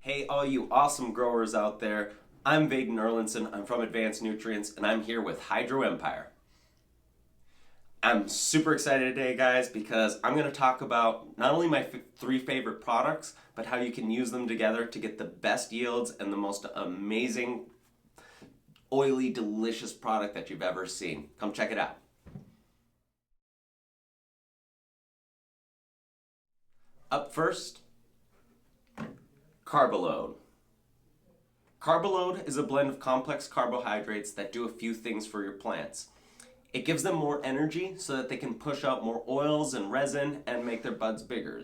Hey, all you awesome growers out there. I'm Vaedynn Erlandson. I'm from Advanced Nutrients, and I'm here with Hydro Empire. I'm super excited today, guys, because I'm going to talk about not only my three favorite products, but how you can use them together to get the best yields and the most amazing, oily, delicious product that you've ever seen. Come check it out. Up first, CarboLoad. CarboLoad is a blend of complex carbohydrates that do a few things for your plants. It gives them more energy so that they can push out more oils and resin and make their buds bigger.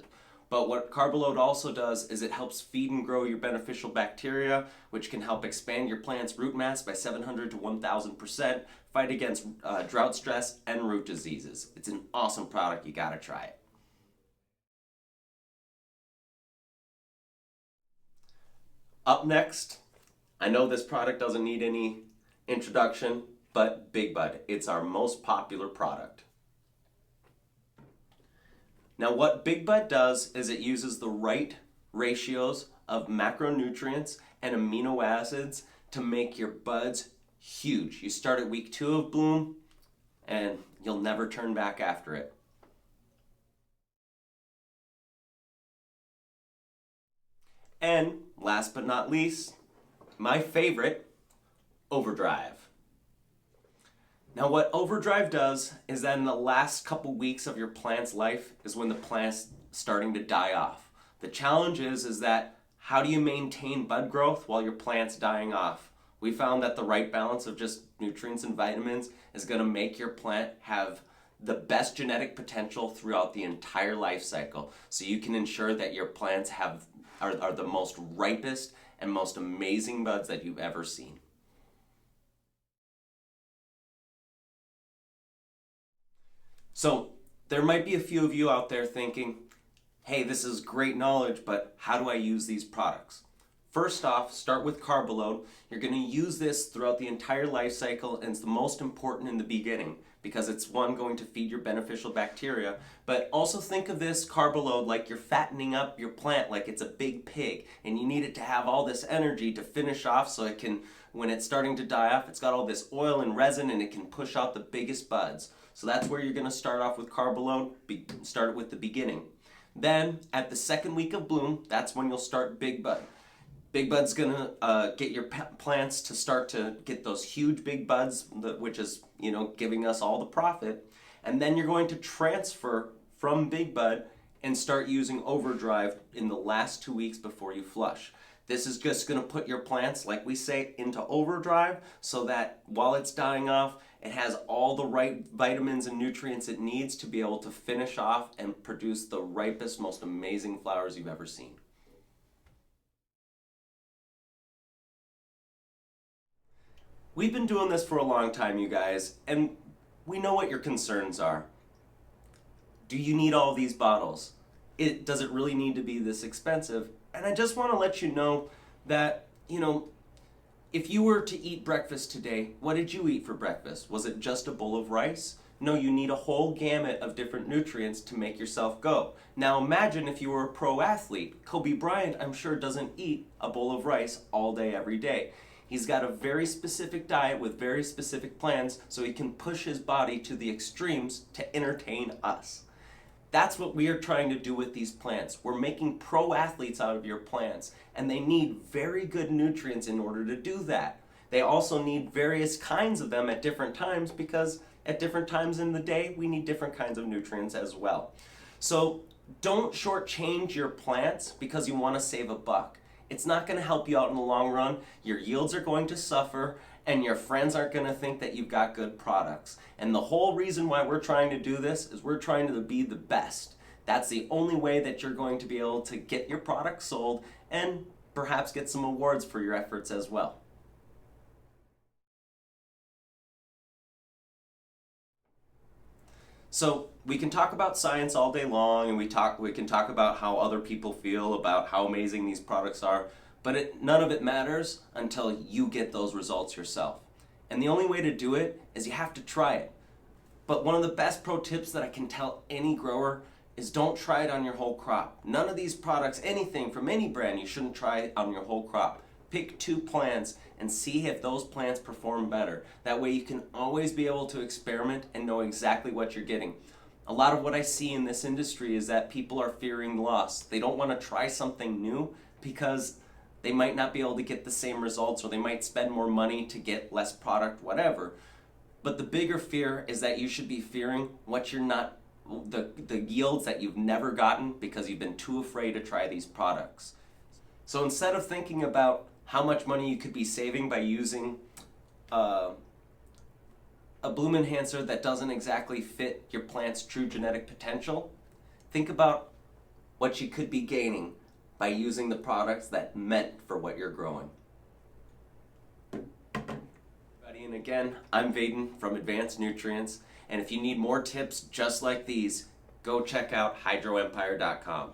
But what CarboLoad also does is it helps feed and grow your beneficial bacteria, which can help expand your plant's root mass by 700 to 1,000%, fight against drought stress and root diseases. It's an awesome product. You gotta try it. Up next, I know this product doesn't need any introduction, but Big Bud. It's our most popular product. Now what Big Bud does is it uses the right ratios of macronutrients and amino acids to make your buds huge. You start at week 2 of bloom and you'll never turn back after it. And last but not least, my favorite, Overdrive. Now what Overdrive does is that in the last couple weeks of your plant's life is when the plant's starting to die off. The challenge is that how do you maintain bud growth while your plant's dying off? We found that the right balance of just nutrients and vitamins is going to make your plant have the best genetic potential throughout the entire life cycle, so you can ensure that your plants are the most ripest and most amazing buds that you've ever seen. So there might be a few of you out there thinking, hey, this is great knowledge, but how do I use these products? First off, start with CarboLoad. You're going to use this throughout the entire life cycle, and it's the most important in the beginning because it's one, going to feed your beneficial bacteria, but also think of this CarboLoad like you're fattening up your plant like it's a big pig, and you need it to have all this energy to finish off so it can, when it's starting to die off, it's got all this oil and resin and it can push out the biggest buds. So that's where you're going to start off with CarboLoad, start with the beginning. Then at the second week of bloom, that's when you'll start Big Bud. Big Bud's gonna get your plants to start to get those huge big buds, which is, giving us all the profit. And then you're going to transfer from Big Bud and start using Overdrive in the last 2 weeks before you flush. This is just gonna put your plants, like we say, into overdrive so that while it's dying off, it has all the right vitamins and nutrients it needs to be able to finish off and produce the ripest, most amazing flowers you've ever seen. We've been doing this for a long time, you guys, and we know what your concerns are. Do you need all these bottles? Does it really need to be this expensive? And I just want to let you know that, if you were to eat breakfast today, what did you eat for breakfast? Was it just a bowl of rice? No, you need a whole gamut of different nutrients to make yourself go. Now imagine if you were a pro athlete. Kobe Bryant, I'm sure, doesn't eat a bowl of rice all day, every day. He's got a very specific diet with very specific plans so he can push his body to the extremes to entertain us. That's what we are trying to do with these plants. We're making pro athletes out of your plants, and they need very good nutrients in order to do that. They also need various kinds of them at different times because at different times in the day, we need different kinds of nutrients as well. So don't shortchange your plants because you want to save a buck. It's not going to help you out in the long run. Your yields are going to suffer, and your friends aren't going to think that you've got good products. And the whole reason why we're trying to do this is we're trying to be the best. That's the only way that you're going to be able to get your product sold and perhaps get some awards for your efforts as well. So we can talk about science all day long, and we can talk about how other people feel about how amazing these products are, but none of it matters until you get those results yourself. And the only way to do it is you have to try it. But one of the best pro tips that I can tell any grower is don't try it on your whole crop. None of these products, anything from any brand, you shouldn't try it on your whole crop. Pick 2 plants and see if those plants perform better. That way you can always be able to experiment and know exactly what you're getting. A lot of what I see in this industry is that people are fearing loss. They don't want to try something new because they might not be able to get the same results, or they might spend more money to get less product, whatever. But the bigger fear is that you should be fearing what you're not, the yields that you've never gotten because you've been too afraid to try these products. So instead of thinking about how much money you could be saving by using a bloom enhancer that doesn't exactly fit your plant's true genetic potential, think about what you could be gaining by using the products that meant for what you're growing. And again, I'm Vaedynn from Advanced Nutrients, and if you need more tips just like these, go check out hydroempire.com.